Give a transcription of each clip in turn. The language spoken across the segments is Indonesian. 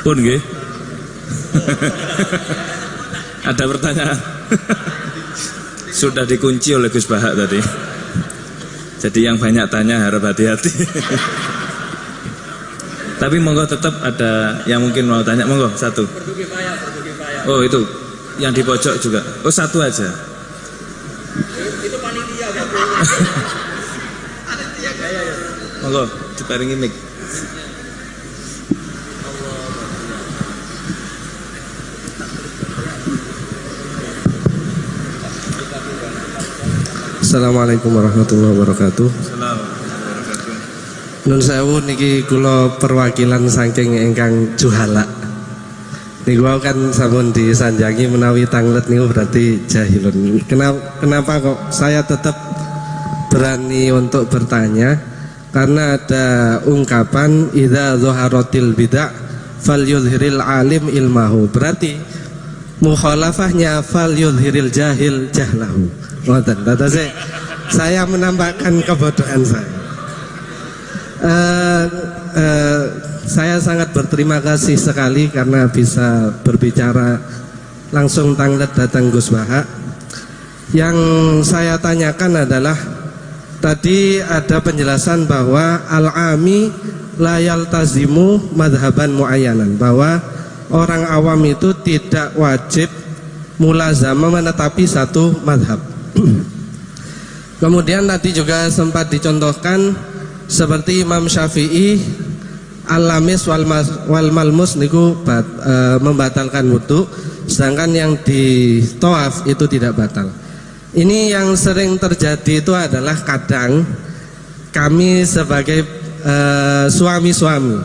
Pun nggih. Ada pertanyaan. Sudah dikunci oleh Gus Bahak tadi. Jadi yang banyak tanya harap hati-hati. Tapi monggo tetap ada yang mungkin mau tanya, monggo satu. Oh itu yang di pojok juga. Oh satu aja. Itu panitia Pak. Monggo diparingi mic. Assalamualaikum warahmatullahi wabarakatuh. Nun sewu niki kula perwakilan saking ingkang juhala. Niku kan sampun disanjangi menawi tanglet niku berarti jahilun. Kenapa kok saya tetap berani untuk bertanya? Karena ada ungkapan idza zuharatil bid'ah falyudhiril alim ilmahu. Berarti mukhalafahnya falyudhiril jahil jahlahu. Ngoten, saya menambahkan kebodohan saya. Saya sangat berterima kasih sekali karena bisa berbicara langsung tanglet datang Gus Bahak. Yang saya tanyakan adalah tadi ada penjelasan bahwa al-ami la yaltazimu madhaban muayyanan, bahwa orang awam itu tidak wajib mulazamah menetapi satu madhab. Kemudian tadi juga sempat dicontohkan seperti Imam Syafi'i al-lamis wal malmus niku membatalkan wudu, sedangkan yang di tawaf itu tidak batal. Ini yang sering terjadi itu adalah kadang kami sebagai suami-suami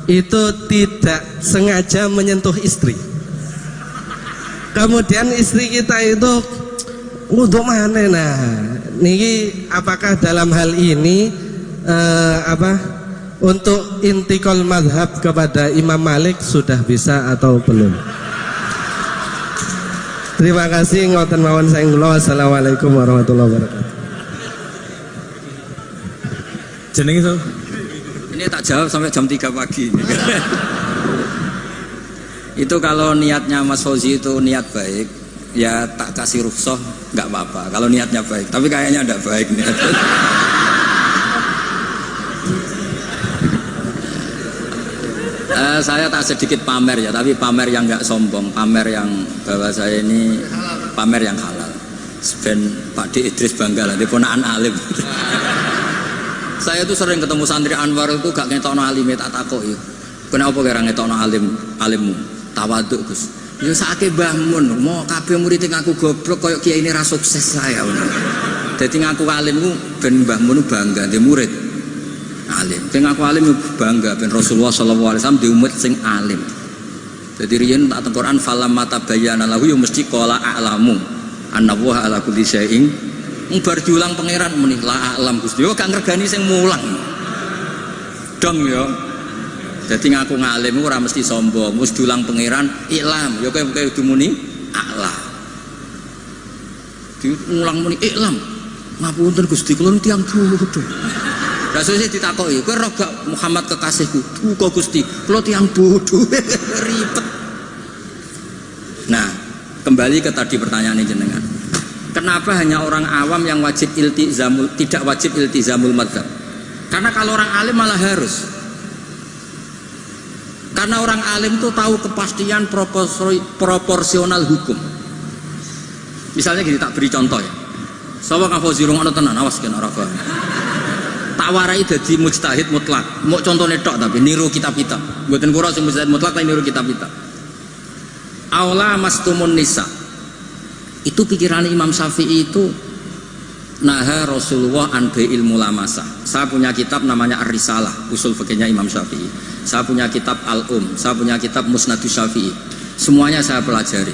itu tidak sengaja menyentuh istri. Kemudian istri kita itu untuk mana? Nah, niki apakah dalam hal ini untuk intikal madhab kepada Imam Malik sudah bisa atau belum? Terima kasih, ngoten mawon saking kula. Wassalamualaikum warahmatullahi wabarakatuh. Jeneng itu? Ini tak jawab sampai jam 3 pagi. Itu kalau niatnya Mas Fauzi itu niat baik, ya tak kasih rukhsah nggak apa-apa kalau niatnya baik, tapi kayaknya tidak baik niatnya. Saya tak sedikit pamer ya, tapi pamer yang nggak sombong, pamer yang bahwa saya ini pamer yang halal. Ben Pak D Idris bangga lah, dia ponakan alim. Saya tuh sering ketemu santri Anwar itu gak ngetokno alime, tak takoki. Kenapa kira ngetokno alimmu? Tawaduk Gus. Ya sakake Mbah Mun, mau kabeh murid ngaku goblok koyo kiai ini ra sukses saya. Dadi ngaku alimku ben Mbah Mun bangga dhe murid alim. Sing ngaku alim bangga ben Rasulullah sallallahu alaihi wasallam di umat sing alim. Dadi riyen tak teng Quran falam mata bayana lahu ya mesti qala a'lamu annallaha ala kulli syai'in. Bar diulang pangeran muni la a'lam Gusti. Yo gak ngregani sing mulang. Dong yo. Jadi ngaku ngalim ora mesti sombong, mesti diulang pangeran iklam, ya kowe kudu muni a'la. Diulang muni iklam. Ngapunten Gusti kula tiyang bodho. Lah sesuk ditakoki, kowe ora gak Muhammad kekasihku? Duka Gusti, kula tiyang bodho. Ribet. Nah, kembali ke tadi pertanyaan jenengan. Kenapa hanya orang awam yang wajib iltizamul, tidak wajib iltizamul madzhab? Karena kalau orang alim malah harus. Karena orang alim itu tahu kepastian proporsional hukum. Misalnya gini, tak beri contoh ya. Sawa kafau zirung ana tenan, awas kan ora paham. Tak warai dadi mujtahid mutlak. Mau contohnya tok tapi niru kitab-kitab. Mboten kura sing mujtahid mutlak tapi niru kitab-kitab. Aula mastumun nisa. Itu pikiran Imam Syafi'i itu naha Rasulullah an bai'il mulamasah. Saya punya kitab namanya Ar-Risalah, usul fikihnya Imam Syafi'i. Saya punya kitab saya punya kitab Musnadus Syafi'i. Semuanya saya pelajari.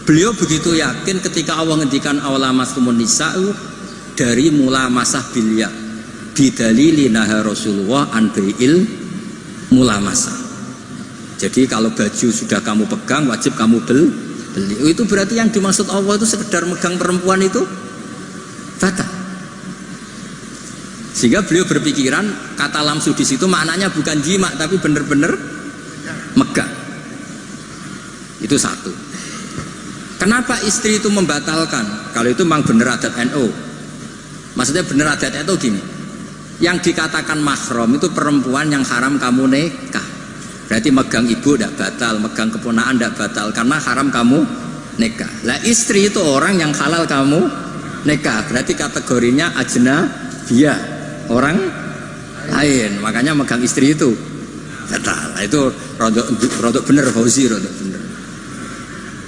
Beliau begitu yakin ketika Allah ngendikan awla mastumun nisa'u dari mulamasah bilya bidalili naha Rasulullah an bai'il mulamasah. Jadi kalau baju sudah kamu pegang wajib kamu beli. Itu berarti yang dimaksud Allah itu sekedar megang perempuan itu batal. Sehingga beliau berpikiran kata lamsu di situ maknanya bukan jima tapi benar-benar megang. Itu satu. Kenapa istri itu membatalkan? Kalau itu memang benar adat NU. Maksudnya benar adat NU gini. Yang dikatakan mahram itu perempuan yang haram kamu nikah. Berarti megang ibu tidak batal, megang keponakan tidak batal karena haram kamu nikah. Lah istri itu orang yang halal kamu nikah. Berarti kategorinya ajnabiyah, orang lain. Makanya megang istri itu batal. Nah, itu rodok bener Fauzi, rodok bener.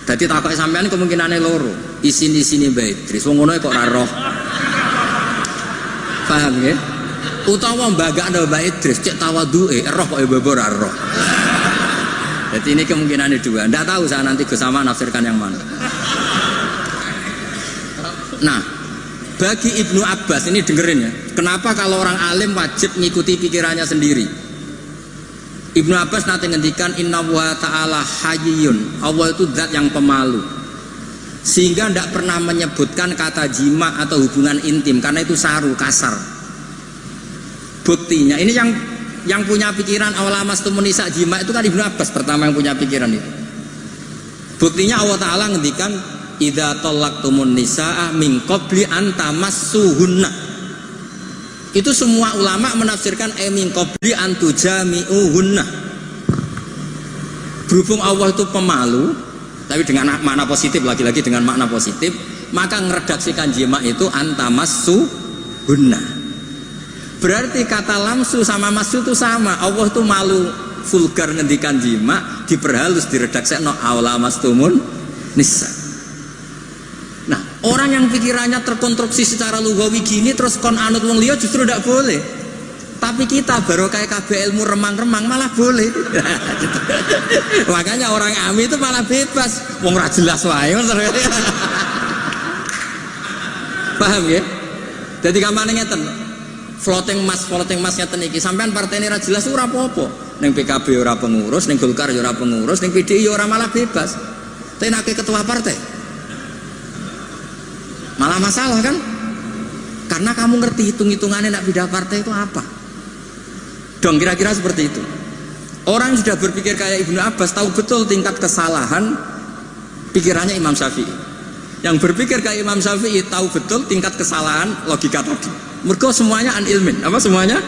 Jadi takoke sampean kemungkinane loro. Isini bae Idris. Wong ngono kok ora roh. Paham ya? Utawa mbagakno Mbak Idris cek tawaduke roh kok bebo ora roh. Jadi ini kemungkinannya dua. Nggak tahu saya nanti bersama nafsirkan yang mana. Nah, bagi Ibnu Abbas ini dengerin ya. Kenapa kalau orang alim wajib mengikuti pikirannya sendiri? Ibnu Abbas nanti ngendikan Inna wa ta'ala hayyun. Allah itu zat yang pemalu. Sehingga tidak pernah menyebutkan kata jima atau hubungan intim karena itu saru, kasar. Buktinya ini yang punya pikiran awal mastumun nisa jima itu kan Ibnu Abbas pertama yang punya pikiran itu. Buktinya Allah Ta'ala ngendikan idza talaqtumun nisaa min qabli an tamassuhunna. Itu semua ulama menafsirkan min qabli an tujami'uhunna. Berhubung Allah itu pemalu, tapi dengan makna positif, lagi-lagi dengan makna positif, maka meredaksikan jima itu antamassuhunna. Berarti kata lamsu sama masu itu sama. Allah itu malu vulgar ngendikan jima, diperhalus diredaksekno awla mastumun nisa. Nah, orang yang pikirannya terkonstruksi secara lugawi gini terus kon anut wong liya justru tidak boleh. Tapi kita baru kayak KB ilmu remang-remang malah boleh. Makanya orang ami itu malah bebas. Wong ra jelas wae. Paham ya? Jadi gampang ngeten. Floating mas ngeten iki. Sampean partene ra jelas ora apa-apa. Ning PKB ora pengurus, ning Golkar ya ora pengurus, ning PDI ya ora malah bebas. Tapi nek ketua partai malah masalah kan? Karena kamu ngerti hitung-hitungannya nak pindah partai itu apa? Dong kira-kira seperti itu. Orang yang sudah berpikir kayak Ibnu Abbas tahu betul tingkat kesalahan pikirannya Imam Syafi'i. Yang berpikir kayak Imam Syafi'i tahu betul tingkat kesalahan logika tadi. Mergo semuanya an ilmin. Apa semuanya?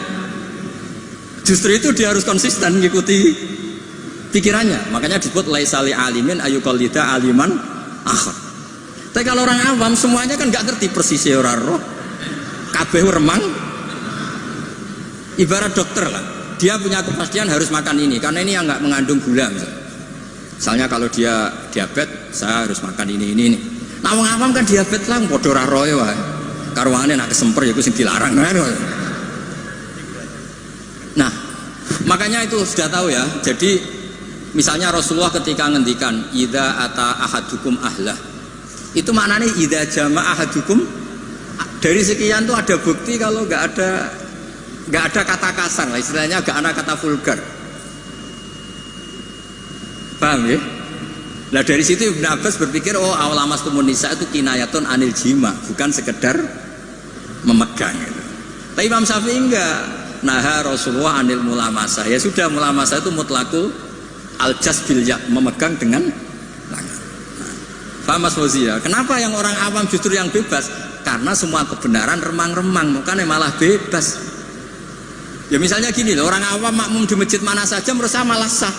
Justru itu dia harus konsisten mengikuti pikirannya. Makanya disebut laisali alimin ayuqallida aliman akhar. Tapi kalau orang awam semuanya kan nggak ngerti persis ya ora roh. Kabeh remang. Ibarat dokter lah. Dia punya kepastian harus makan ini karena ini yang nggak mengandung gula misalnya kalau dia diabetes saya harus makan ini. Nah wong awam kan diabetes lah padha ora roe wae. Karwane nak kesemper ya iku sing dilarang. Nah, makanya itu sudah tahu ya. Jadi misalnya Rasulullah ketika ngendikan idza ata ahadukum ahlah. Itu maknanya idza jama'a ahadukum, dari sekian tuh ada bukti kalau nggak ada kata kasar lah, istilahnya nggak ada kata vulgar. Paham ya? Nah dari situ Ibnu Abbas berpikir awal mastumun nisa itu kinayatun anil jima, bukan sekedar memegang gitu. Tapi Imam Syafi'i enggak. Nah Rasulullah anil mulamasa. Ya sudah, mulamasa itu mutlaqul aljas bil yad, memegang dengan tangan. Paham Mas Fauzi ya? Kenapa yang orang awam justru yang bebas? Karena semua kebenaran remang-remang, makanya malah bebas. Ya misalnya gini loh, orang awam makmum di masjid mana saja menurut saya malah sah.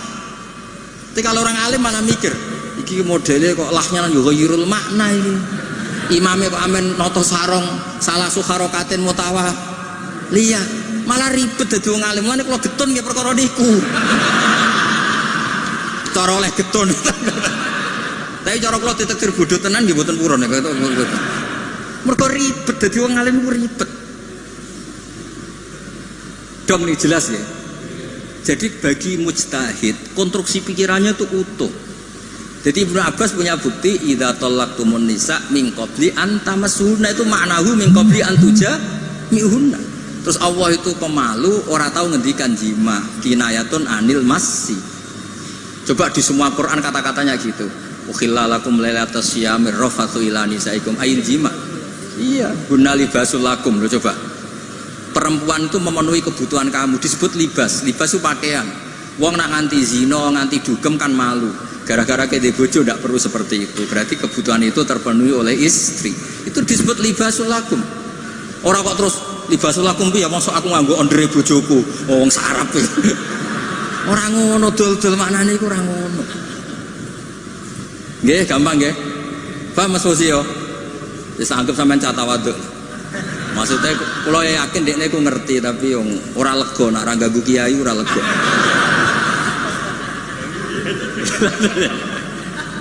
Tapi kalau orang alim malah mikir, iki modelnya kok lahnya yughayyirul makna ini. Imamnya kok amen noto sarong, salah sukharokatin mutawah. Lihat, malah ribet dadi wong alim. Lan kula getun nggih perkara niku. Cara oleh getun. Tapi cara kula ditekir bodho tenan nggih mboten purun nek kok. Mergo ribet dadi wong alim ku ribet. Dong nih jelas ya. Jadi bagi mujtahid konstruksi pikirannya itu utuh. Jadi Ibnu Abbas punya bukti idza talaqtumun nisa min qabli an tamassuhunna, itu maknahu min qabli an tujami'uhunna. Terus Allah itu pemalu, ora tahu ngendikan jima, kinayatun anil massi. Coba di semua Quran kata-katanya gitu. Ukhillalakum lailatas syiyamir rafatu ila nisaikum ayil jima. Iya, guna libasul lakum. Loh coba. Perempuan itu memenuhi kebutuhan kamu, disebut libas. Libas itu pakaian. Wong nak nganti zina, nganti dugem kan malu. Gara-gara kede bojo ndak perlu seperti itu. Berarti kebutuhan itu terpenuhi oleh istri. Itu disebut libasul lakum. Ora kok terus libasul lakum piye mosok aku nganggo ondere bojoku. Wong sarap. Ora ngono dol-dol maknane iku ora ngono. Nggih, gampang nggih. Paham Mas Fauzi yo? Wis anggap sampean cah tawaduk. Maksudnya kula yakin dekne ku ngerti tapi ora lega nak ra ganggu kiai ora lega.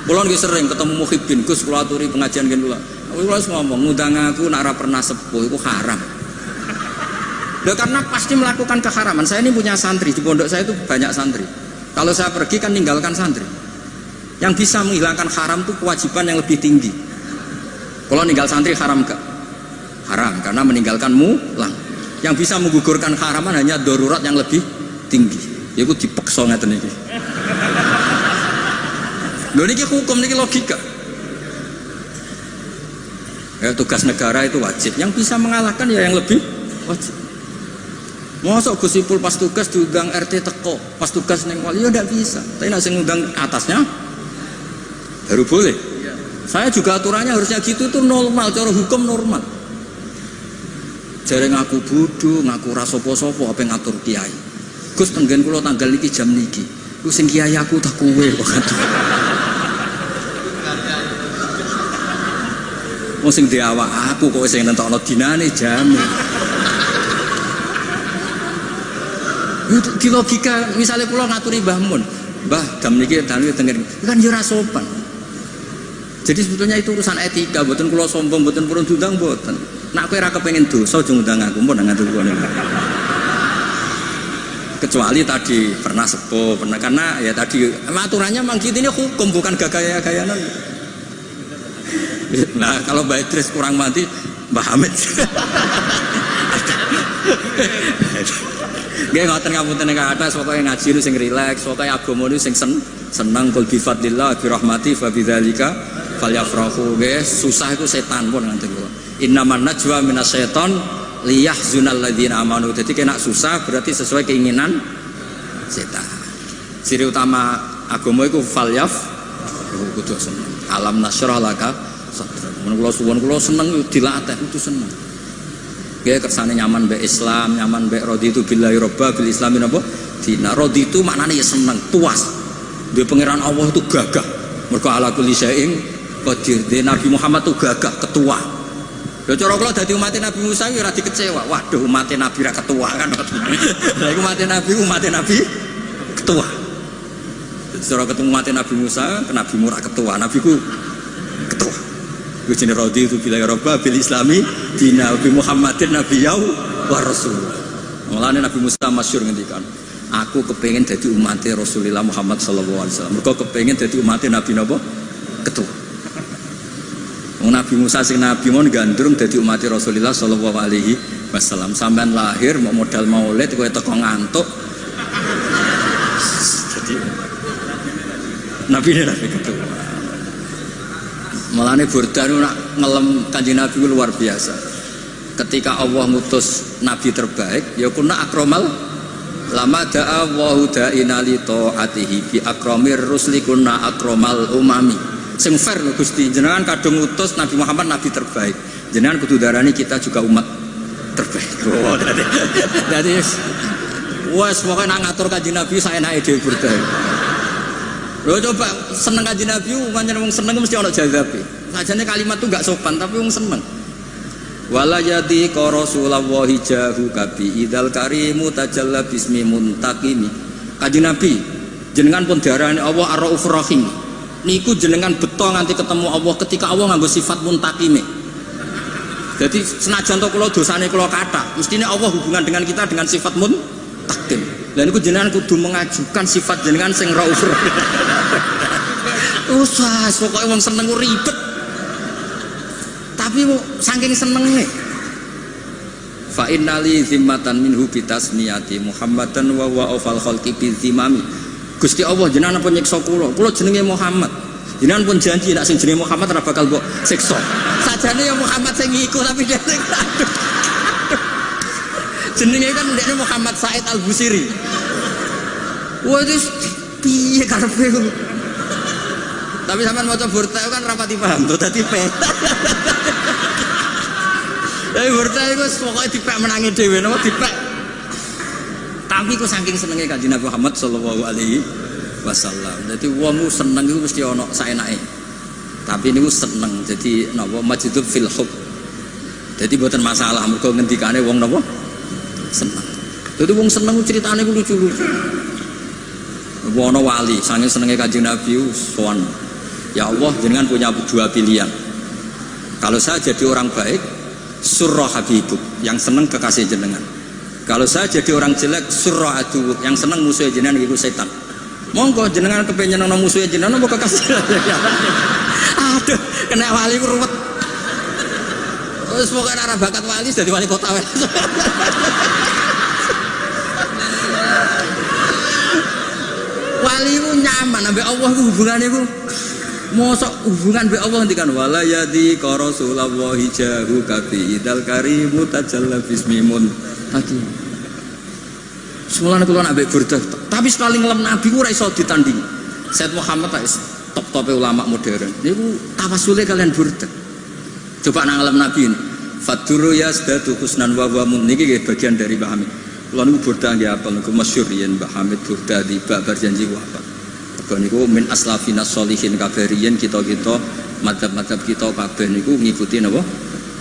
Kula nggih sering ketemu muhibbin Gus kula aturi pengajian ngen kula. Kula wis ngomong ngundang aku nak ora pernah sepuh iku haram. Loh, karena pasti melakukan keharaman. Saya ini punya santri di pondok saya itu banyak santri. Kalau saya pergi kan ninggalkan santri. Yang bisa menghilangkan haram itu kewajiban yang lebih tinggi. Kalau ninggal santri haram gak? Haram karena meninggalkan mulang. Yang bisa menggugurkan haraman hanya darurat yang lebih tinggi. Yaitu dipeksa ngeten iki. Lho niki hukum niki logika. Ya, tugas negara itu wajib. Yang bisa mengalahkan ya yang lebih wajib. Mosok Gus Ipul pas tugas diundang RT teko, pas tugas neng wali ya ndak bisa. Tapi nek sing ngundang atasnya baru boleh. Saya juga aturannya harusnya gitu tuh normal, cara hukum normal. Jare ngaku bodoh, ngaku ra sapa-sapa apa ngatur kiai. Gus tenggen kula tanggal niki jam niki. Ku sing kiai aku tak kowe kok. Wong sing di awak aku kok sing nentokno dinane jam. Di logika misalnya kula ngaturi Mbah Mun, Mbah jam niki dalem tenggen kan yo ora sopan. Jadi sebetulnya itu urusan etika, mboten kula sombong, mboten purun diundang mboten. Nak kowe ora kepengin dosa aja ngundang aku, mun ngatur kowe. Kecuali tadi pernah sepuh, pernah karena ya tadi aturannya memang gitu, ini hukum bukan gaya-gayanan. Nah, kalau Mbak Idris kurang mati, Mbah Hamid. Nggih ngoten ngapunten ing atas pokoke ngaji nu sing rileks, pokoke agama nu sing seneng kul bi fadlillah bi rahmati fa bidzalika falyafrahu. Nggih, susah itu setan pun ngoten kula. Innaman najwa minasyaiton liyahzunal ladzina amanu. Dadi kena susah berarti sesuai keinginan setan. Ciri utama agama iku falyaf kudu seneng. Alam nasyrah laka sadra. Mun kula suwun kula seneng dilatih kudu seneng. Nggih kersane nyaman mbek Islam, nyaman mbek raditu billahi robba bil islamin apa? Dina raditu maknane ya seneng, puas. Duwe pangeran Allah itu gagah. Mergo ala kulli syai'in qadir. Nabi Muhammad itu gagah, ketua. Lho cara kula dadi umat Nabi Musa ya ora dikecewa. Waduh umat Nabi ra ketua kan. Lah iku umat Nabi ketua. Cara ketemu umat Nabi Musa, Nabi Murah ketua, Nabi ku ketua. Iku jenenge raditu billahi robba bil islami dina Nabi Muhammadin nabiyau wa rasul. Mulane Nabi Musa masyhur ngendikan, aku kepengin dadi umatnya Rasulullah Muhammad sallallahu alaihi wasallam. Mergo kepengin dadi umatnya Nabi napa? Ketua. Nabi Musa sing nabi mon gandrung dadi umatnya Rasulullah sallallahu alaihi wasallam. Sampean lahir mau modal maulid kowe teko ngantuk. Jadi Nabi ketua. Malane Burdan nak ngelem Kanjeng Nabi luar biasa. Ketika Allah mutus nabi terbaik, ya kunna akramal lama da'a wa da'ina li ta'atihi bi akramir rusli kunna akramal umami. Sing fair lho Gusti, jenengan kadung utus Nabi Muhammad nabi terbaik. Jenengan kudu darani kita juga umat terbaik. Oh, dadi wes pokoke nak ngatur Kanjeng Nabi saenake dhewe Burdan. Lho coba seneng Kanjeng Nabi, pancen wong seneng mesti ana jazabe. Sajane kalimat itu enggak sopan tapi wong seneng. Wala yadi ka Rasulullah jahu kabi idal karimu tajalla bismi muntaqimi. Kanjeng Nabi, jenengan pun diarani Allah Ar-Raufur Rahim. Niku jenengan beto nganti ketemu Allah ketika Allah nganggo sifat muntaqimi. Jadi senajan to kula dosane kula kathah, mestine Allah hubungan dengan kita dengan sifat muntaqim. Lah niku jenengan kudu mengajukan sifat jenengan sing Raufur. Usah, pokoknya wong seneng ribet. Tapi saking senenge. Fa innali zimmatan minhu bitasmiyati Muhammadan wa huwa afal khalqi bizimami. Gusti Allah jenengan pun nyiksa kula. Kula jenenge Muhammad. Jenengan pun janji nek sing jenenge Muhammad ora bakal mbok siksa. Sajane ya Muhammad sing iku tapi dia sing jenenge kan ndekne Muhammad Said Al-Busiri. Wah itu piye karepe. Tapi sampean maca burda kan rapati paham to dadi pek. Tapi burda iku pokoke dipek menangi dhewe napa dipek. Tapi kok saking senenge Kanjeng Nabi Muhammad sallallahu alaihi wasallam. Dadi wong seneng iku mesti ana saenake. Tapi niku seneng. Jadi napa majidub fil hub. Jadi mboten masalah mergo ngendikane wong napa seneng. Jadi wong seneng ceritane ku lucu-lucu. Wono wali saking senenge Kanjeng Nabi sowan. Ya Allah, jenengan punya dua pilihan. Kalau saya jadi orang baik, surra habibuk, yang seneng kekasih jenengan. Kalau saya jadi orang jelek, surra adu, yang seneng musuh jenengan iku setan. Monggo jenengan kepengen ana musuh jenengan apa kekasih. Aduh, kena wali ku ruwet. Wis pokoke ora bakat wali dadi wali kota wae. Wali ku nyaman ambek Allah ku hubungane ku mosok hubungan be Allah ngendikan wala yadi ka Rasulullah jahu kafi idal karimu tajalla bismimun tadi. Semulane kula ambek burdah, tapi sekali ngelem Nabi ku ora iso ditanding. Said Muhammad top-tope ulama modern. Niku tawasule kalian burdah. Coba nang ngelem Nabi ini. Faduru yasdatu husnan wa mun niki bagian dari Mbah Hamid. Kula niku burdah nggih apal niku masyhur yen Mbah Hamid burdah di babar janji ku apa. Niku min aslafina sholihin kabariyen kita-kita madzhab-madzhab kita kabeh niku ngikuti napa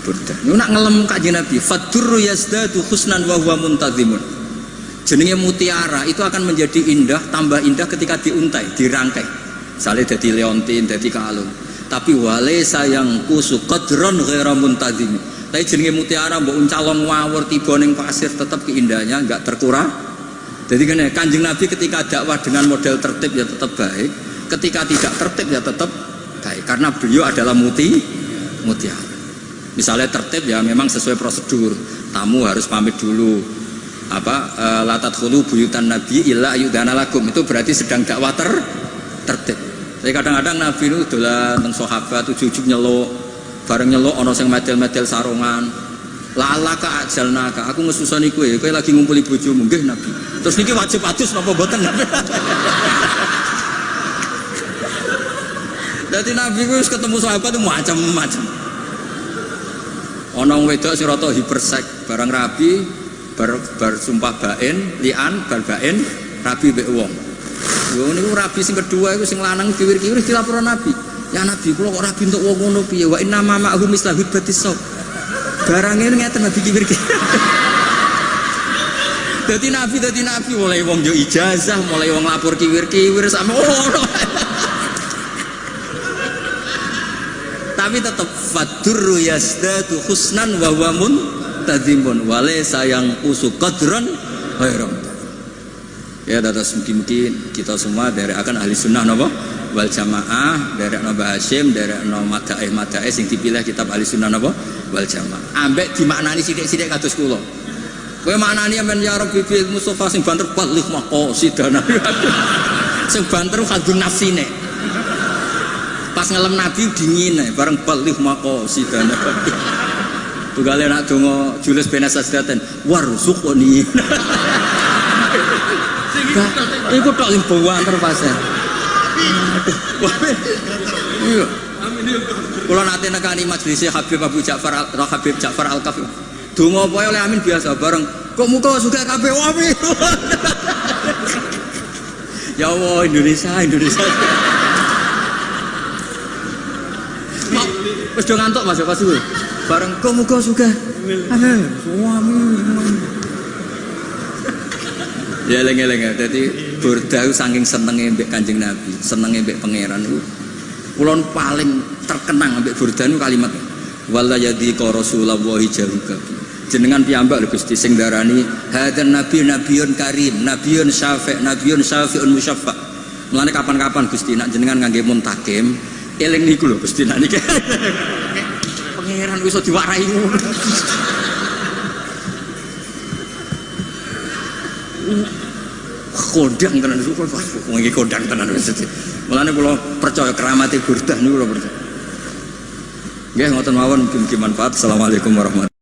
burdah. Niku nak ngelem Kanjeng Nabi fadurru yazdadu husnan wa huwa muntazimun. Jenenge mutiara itu akan menjadi indah, tambah indah ketika diuntai, dirangkai. Misalnya dadi leontin, dadi kalung. Tapi wale sayang kusu qadron ghaira muntazim. Tapi jenenge mutiara mbok uncalong ngawur tiba ning pasir tetap keindahannya enggak terkurang. Jadi kan Kanjeng Nabi ketika dakwah dengan model tertib ya tetap baik, ketika tidak tertib ya tetap baik karena beliau adalah mutiara. Misalnya tertib ya memang sesuai prosedur, tamu harus pamit dulu. La tadkhulu buyutan Nabi illa ayyudana lakum, itu berarti sedang dakwah tertib. Tapi kadang-kadang Nabi itu dolan teng sahabat ujug-ujug nyeluk, bareng nyeluk ana sing medel-medel sarungan. Lalaka ajalnaka, aku ngesusoni kowe lagi ngumpuli bojomu nggih Nabi. Terus niki wajib adus napa mboten Nabi? Dadi Nabi wis ketemu sahabat itu macam-macam. Ana wedok sing rata hipersek, barang rabi bar sumpah bain, lian bar bain, rabi mbek wong. Yo niku rabi sing kedua iku sing lanang kiwir-kiwir dilapor Nabi. Ya Nabi kula kok rabi entuk wong ngono piye? Wa inna ma ma'hu mislahud batisau. Barangnya ini ngeten Nabi kiwir-kiwir. Dadi Nabi mulai wong yo ijazah, mulai wong lapor kiwir-kiwir sama tapi tetap fadurru yasdatu husnan wa huwa muntazimun wa laysa yang usu qadran khairam. Ya dados mungkin kita semua dari akan ahli sunnah napa wal jamaah, dari Mbah Hasyim, dari madaih sing dipilih kitab ahli sunnah napa wal jamaah. Ambek dimaknani sithik-sithik kados kula. Kowe maknani men ya Rabbi bil Mustofa sing banter balih maqasidana. Sing banter kadung nafsine. Pas ngelem Nabi dingin bareng balih maqasidana. Tugale nak donga Julius bin Asasdaten warzuqni. Iku tok sing banter pasar. Iya. Kula nate nekani majelis Habib Abu Ja'far Habib Ja'far Al-Kaf. Donga apa oleh amin biasa bareng. Kok muka suka kabeh wae. Ya Allah Indonesia. Wis do ngantuk Mas pas kuwi. Bareng kok muka suka. Amin. Ya eleng-eleng dadi burdah saking senenge mbek Kanjeng Nabi, senenge mbek pangeran niku. Kula paling terkenang mbek burdah niku kalimat wala yadi ka Rasulullah jahuka. Jenengan piyambak lho Gusti sing darani hadan nabi nabiyun karim, nabiyun syafi'un musyaffa. Mulane kapan-kapan Gusti nak jenengan ngangge muntakim, eling niku lho Gusti nak niki. Pangeran iso diwarai ngono. Kondang tenan niku kok iki kondang tenan wis. Mulane kula percaya keramate burdah niku kula percaya. Nggih ngoten mawon mugi manfaat. Assalamualaikum warahmatullahi